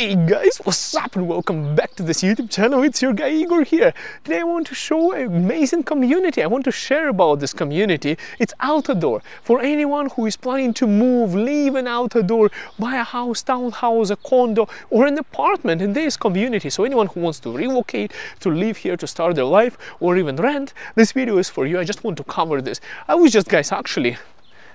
Hey guys, what's up and welcome back to this YouTube channel. It's your guy Igor here. Today I want to show an amazing community. I want to share about this community. It's Altadore. For anyone who is planning to move, live in Altadore, buy a house, townhouse, a condo or an apartment in this community. So anyone who wants to relocate, to live here, to start their life or even rent, this video is for you. I just want to cover this. I was just actually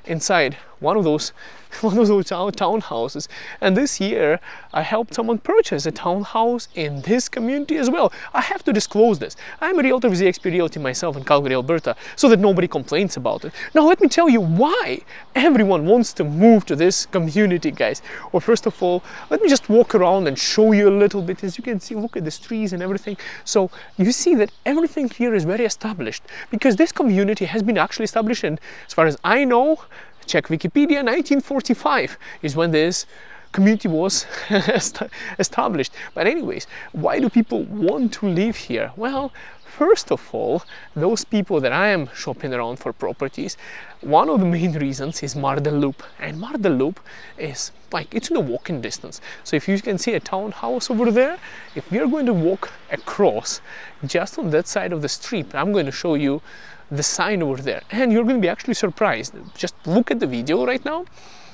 inside one of those townhouses, and this year I helped someone purchase a townhouse in this community as well. I have to disclose this. I'm a realtor with eXp Realty myself in Calgary, Alberta, so that nobody complains about it. Now let me tell you why everyone wants to move to this community, guys. Well, first of all, let me just walk around and show you a little bit. As you can see, look at these trees and everything. So you see that everything here is very established because this community has been actually established, and as far as I know, check Wikipedia, 1945 is when this community was established. But anyways, why do people want to live here? Well, first of all, those people that I am shopping around for properties, one of the main reasons is Marda Loop. And Marda Loop is it's in a walking distance. So if you can see a townhouse over there, if we are going to walk across just on that side of the street, I'm going to show you the sign over there, and you're going to be actually surprised. Just look at the video right now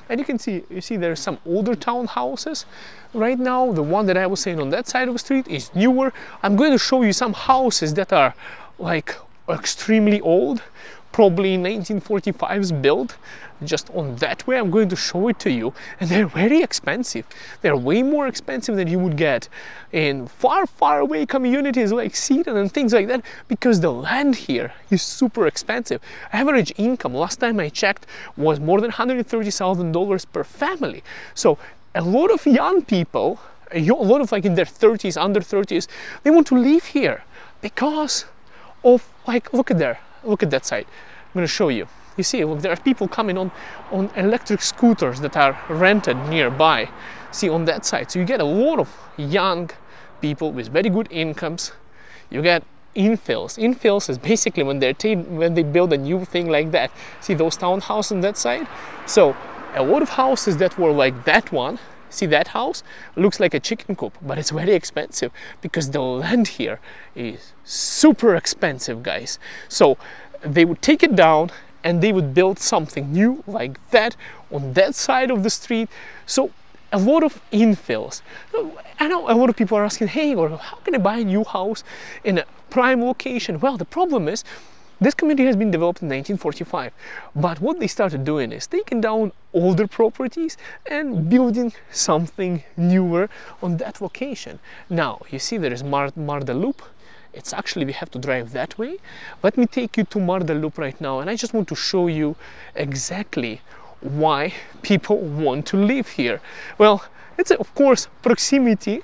and you can see, there's some older townhouses right now. The one that I was saying on that side of the street is newer. I'm going to show you some houses that are like extremely old, probably 1945s built. Just on that way, I'm going to show it to you, and they're very expensive. They're way more expensive than you would get in far away communities like Seaton and things like that, because the land here is super expensive. Average income, last time I checked, was more than $130,000 per family. So a lot of young people, a lot of in their 30s, under 30s, they want to live here because of look at that side. I'm going to show you. You see, look, there are people coming on electric scooters that are rented nearby. See, on that side. So you get a lot of young people with very good incomes. You get infills. Infills is basically when they build a new thing like that. See those townhouses on that side? So a lot of houses that were like that one, see that house? Looks like a chicken coop, but it's very expensive because the land here is super expensive, guys. So they would take it down and they would build something new like that on that side of the street. So a lot of infills. I know a lot of people are asking, hey, or how can I buy a new house in a prime location? Well, the problem is this community has been developed in 1945, but what they started doing is taking down older properties and building something newer on that location. Now you see there is Marda Loop. It's actually, we have to drive that way. Let me take you to Marda Loop right now, and I just want to show you exactly why people want to live here. Well, it's of course proximity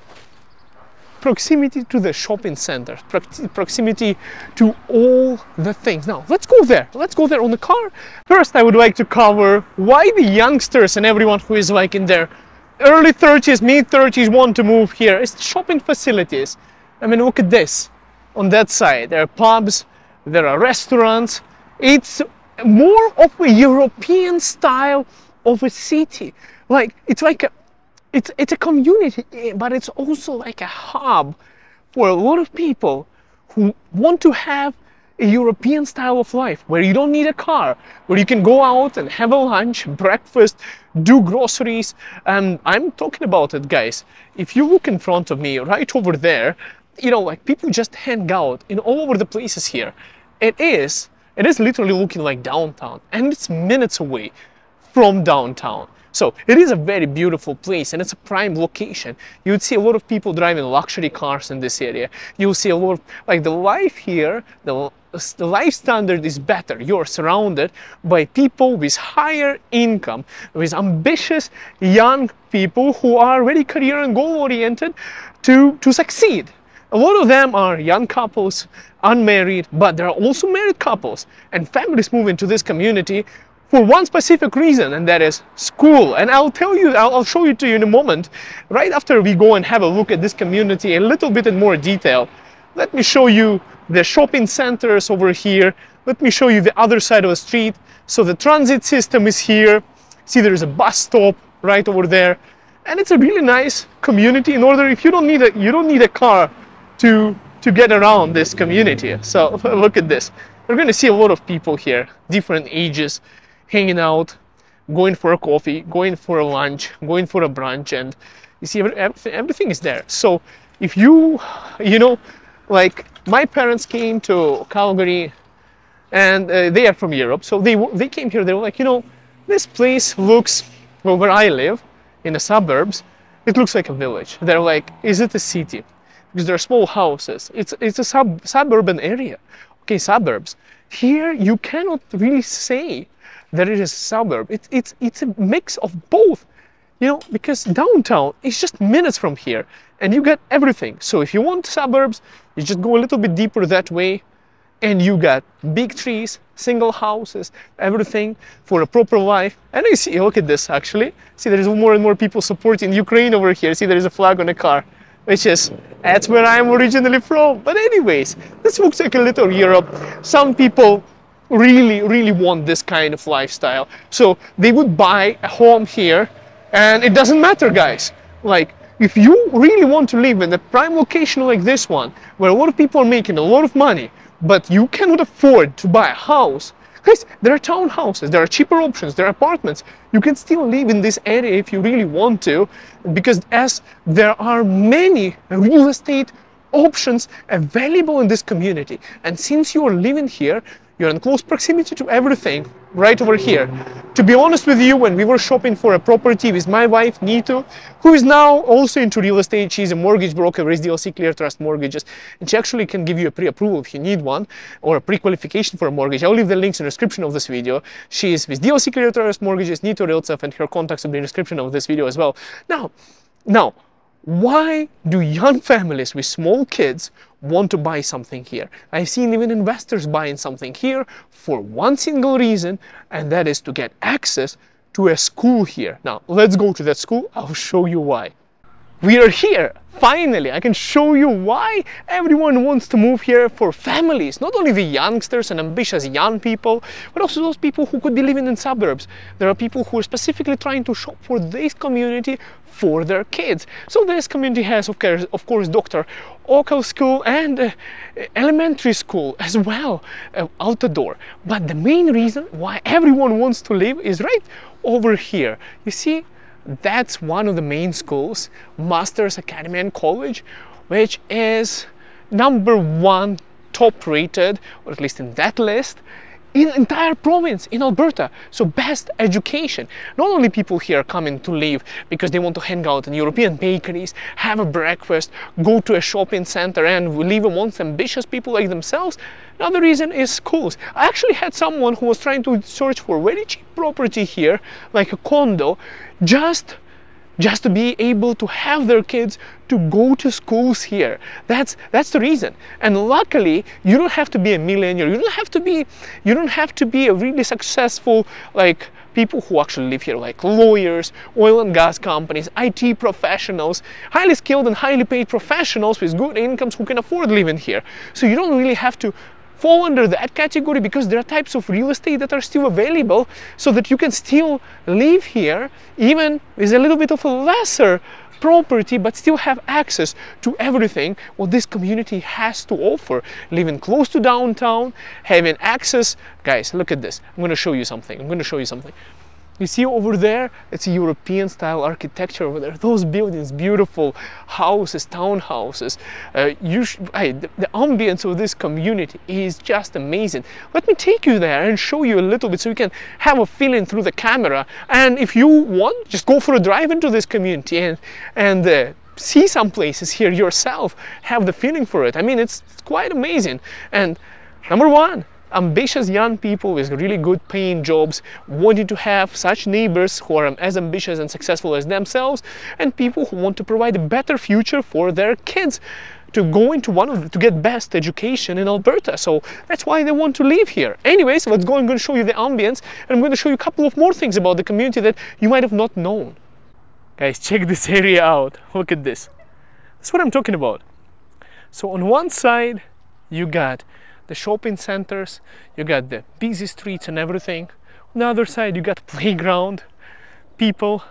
to the shopping center, proximity to all the things. Now let's go there on the car. First, I would like to cover why the youngsters and everyone who is in their early 30s, mid 30s want to move here. It's shopping facilities. I mean, look at this. On that side, there are pubs, there are restaurants. It's more of a European style of a city. It's a community, but it's also like a hub for a lot of people who want to have a European style of life, where you don't need a car, where you can go out and have a lunch, breakfast, do groceries. And I'm talking about it, guys. If you look in front of me, right over there, people just hang out in all over the places here. It is literally looking like downtown, and it's minutes away from downtown. So it is a very beautiful place, and it's a prime location. You would see a lot of people driving luxury cars in this area. You'll see a lot of, the life here, the life standard is better. You're surrounded by people with higher income, with ambitious young people who are very career and goal oriented to succeed. A lot of them are young couples, unmarried, but there are also married couples and families moving to this community for one specific reason, and that is school. And I'll show you to you in a moment, right after we go and have a look at this community a little bit in more detail. Let me show you the shopping centers over here. Let me show you the other side of the street. So the transit system is here. See, there is a bus stop right over there. and it's a really nice community. In order, if you don't need a car to get around this community. So look at this. We're going to see a lot of people here, different ages, hanging out, going for a coffee, going for a lunch, going for a brunch, and you see everything is there. So if you know, like my parents came to Calgary, and they are from Europe, so they came here. They were like, you know, this place looks, well, where I live in the suburbs, it looks like a village. They're like, is it a city? Because there are small houses. It's a suburban area. Okay, suburbs. Here you cannot really say that it is a suburb. It's a mix of both, you know, because downtown is just minutes from here and you get everything. So if you want suburbs, you just go a little bit deeper that way and you got big trees, single houses, everything for a proper life. And I see, look at this actually. See, there's more and more people supporting Ukraine over here. See, there is a flag on a car, which is, that's where I'm originally from. But anyways, this looks like a little Europe. Some people really want this kind of lifestyle. So they would buy a home here, and it doesn't matter, guys. Like, if you really want to live in a prime location like this one, where a lot of people are making a lot of money, but you cannot afford to buy a house, guys, there are townhouses, there are cheaper options, there are apartments. You can still live in this area if you really want to, because as there are many real estate options available in this community. And since you are living here, you're in close proximity to everything right over here. To be honest with you, when we were shopping for a property with my wife, Nito, who is now also into real estate, she's a mortgage broker with DLC Clear Trust Mortgages, and she actually can give you a pre-approval if you need one, or a pre-qualification for a mortgage. I'll leave the links in the description of this video. She is with DLC Clear Trust Mortgages, Igor Ryltsev, and her contacts will be in the description of this video as well. Now, why do young families with small kids want to buy something here? I've seen even investors buying something here for one single reason, and that is to get access to a school here. Now, let's go to that school. I'll show you why. We are here. Finally, I can show you why everyone wants to move here for families. Not only the youngsters and ambitious young people, but also those people who could be living in suburbs. There are people who are specifically trying to shop for this community for their kids. So this community has, of course, Dr. Ocal School and elementary school as well, Altadore. But the main reason why everyone wants to live is right over here. You see, that's one of the main schools, Masters Academy and College, which is #1 top rated, or at least in that list, in the entire province in Alberta. So best education. Not only people here coming to live because they want to hang out in European bakeries, have a breakfast, go to a shopping center and live amongst ambitious people like themselves. Another reason is schools. I actually had someone who was trying to search for very cheap property here, like a condo, just to be able to have their kids to go to schools here. That's the reason. And luckily, you don't have to be a millionaire. You don't have to be a really successful, like, people who actually live here, like lawyers, oil and gas companies, IT professionals, highly skilled and highly paid professionals with good incomes who can afford living here. So you don't really have to fall under that category, because there are types of real estate that are still available so that you can still live here even with a little bit of a lesser property, but still have access to everything what this community has to offer. Living close to downtown, having access. Guys, look at this. I'm going to show you something. You see over there, it's a European style architecture over there. Those buildings, beautiful houses, townhouses. The ambience of this community is just amazing. Let me take you there and show you a little bit so you can have a feeling through the camera. And if you want, just go for a drive into this community and see some places here yourself. Have the feeling for it. I mean, it's quite amazing. And #1, ambitious young people with really good paying jobs, wanting to have such neighbors who are as ambitious and successful as themselves, and people who want to provide a better future for their kids to go into to get best education in Alberta. So that's why they want to live here. Anyways, let's go. I'm going to show you the ambience, and I'm going to show you a couple of more things about the community that you might have not known. Guys, check this area out. Look at this. That's what I'm talking about. So on one side, you got the shopping centers, you got the busy streets and everything. On the other side, you got playground, people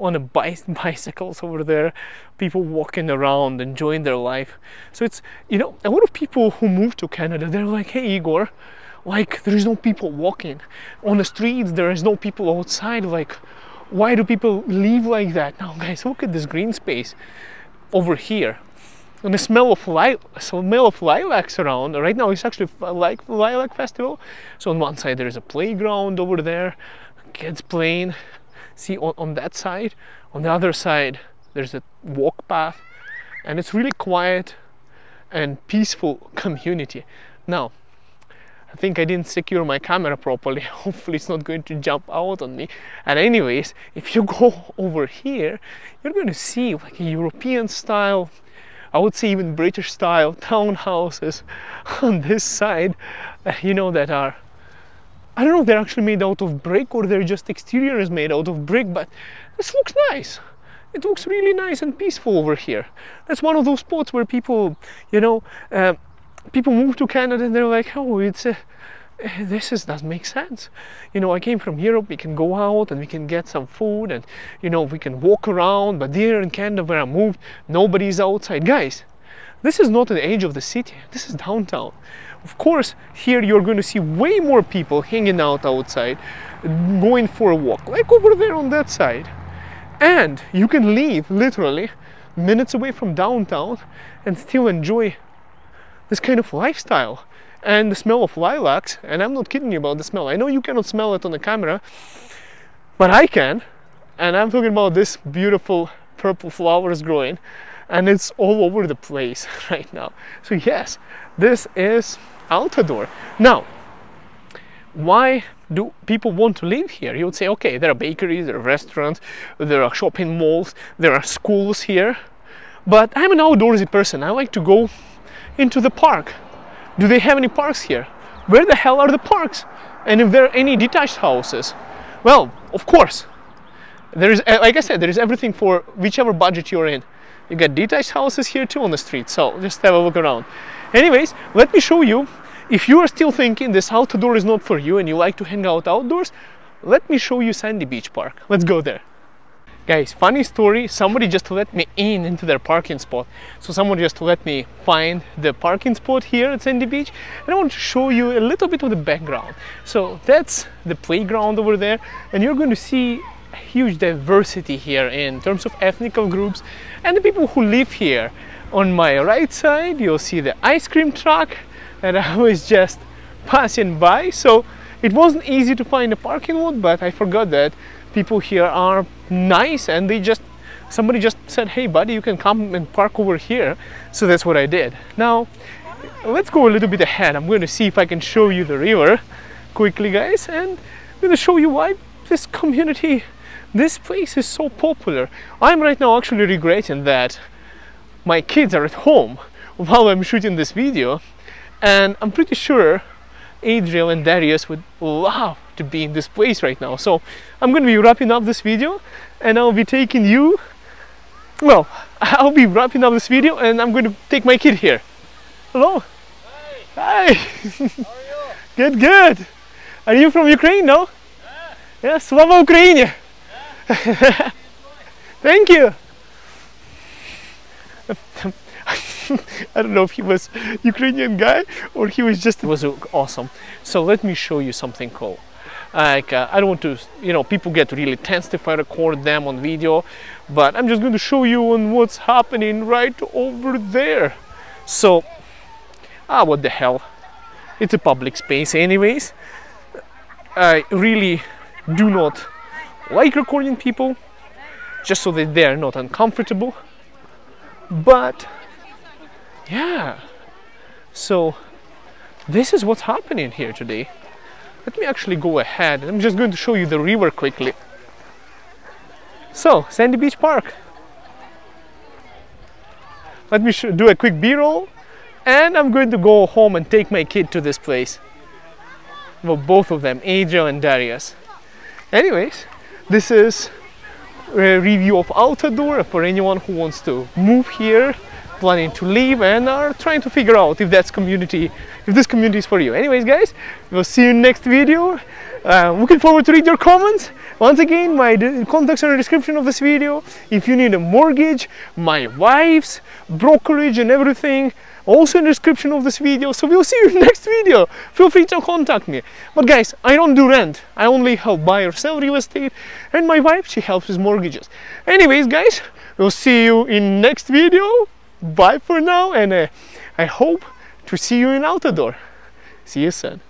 on a bicycles over there, people walking around, enjoying their life. So it's, you know, a lot of people who move to Canada, they're like, hey Igor, like there is no people walking on the streets, there is no people outside, like why do people live like that? Now guys, look at this green space over here, and the smell of lilacs around. Right now it's actually like lilac festival. So on one side there is a playground over there, kids playing. See, on that side, on the other side there's a walk path, and it's really quiet and peaceful community. Now I think I didn't secure my camera properly. Hopefully it's not going to jump out on me. And anyways, if you go over here, you're going to see like a European style, I would say even British style townhouses on this side, you know, that are, I don't know if they're actually made out of brick or they're just exterior is made out of brick, but this looks nice. It looks really nice and peaceful over here. That's one of those spots where people, you know, people move to Canada and they're like, oh, it's doesn't make sense. You know, I came from Europe, we can go out and we can get some food and, you know, we can walk around, but there in Canada where I moved, nobody's outside. Guys, this is not the edge of the city, this is downtown. Of course, here you're going to see way more people hanging out outside, going for a walk, like over there on that side. And you can leave literally minutes away from downtown and still enjoy this kind of lifestyle and the smell of lilacs. And I'm not kidding you about the smell. I know you cannot smell it on the camera, but I can. And I'm talking about this beautiful purple flowers growing, and it's all over the place right now. So yes, this is Altadore. Now, why do people want to live here? You would say, okay, there are bakeries, there are restaurants, there are shopping malls, there are schools here. But I'm an outdoorsy person. I like to go into the park. Do they have any parks here? Where the hell are the parks? And if there are any detached houses? Well, of course, there is, like I said, there is everything for whichever budget you're in. You got detached houses here too on the street, so just have a look around. Anyways, let me show you, if you are still thinking this Altadore is not for you and you like to hang out outdoors, let me show you Sandy Beach Park. Let's go there. Guys, funny story, somebody just let me into their parking spot. So someone just let me find the parking spot here at Sandy Beach, and I want to show you a little bit of the background. So that's the playground over there, and you're going to see a huge diversity here in terms of ethnic groups and the people who live here. On my right side, you'll see the ice cream truck that I was just passing by. So it wasn't easy to find a parking lot, but I forgot that people here are nice, and somebody just said, hey buddy, you can come and park over here. So that's what I did. Now let's go a little bit ahead. I'm going to see if I can show you the river quickly, guys, and I'm going to show you why this community, this place is so popular. I'm right now actually regretting that my kids are at home while I'm shooting this video, and I'm pretty sure Adriel and Darius would love to be in this place right now. So I'm going to be wrapping up this video, and I'll be taking you, well, I'll be wrapping up this video and I'm going to take my kid here. Hello. Hi. Hi. How are you? Good, good. Are you from Ukraine, no? Yeah. Slava Ukraini. Yeah. Thank you. I don't know if he was Ukrainian guy or he was just, it was awesome. So let me show you something cool. Like I don't want to, you know, people get really tense if I record them on video, but I'm just going to show you on what's happening right over there. So what the hell, it's a public space anyways. I really do not like recording people just so that they're not uncomfortable, but yeah, so this is what's happening here today. Let me actually go ahead. I'm just going to show you the river quickly. So, Sandy Beach Park. Let me do a quick B-roll, and I'm going to go home and take my kid to this place. Well, both of them, Adriel and Darius. Anyways, this is a review of Altadore for anyone who wants to move here planning to leave and are trying to figure out if this community is for you. Anyways, guys, we'll see you in next video. Looking forward to read your comments. Once again, my contacts are in the description of this video. If you need a mortgage, my wife's brokerage and everything, also in the description of this video. So we'll see you in the next video. Feel free to contact me. But guys, I don't do rent. I only help buy or sell real estate, and my wife, she helps with mortgages. Anyways, guys, we'll see you in next video. Bye for now, and I hope to see you in Altadore. See you soon.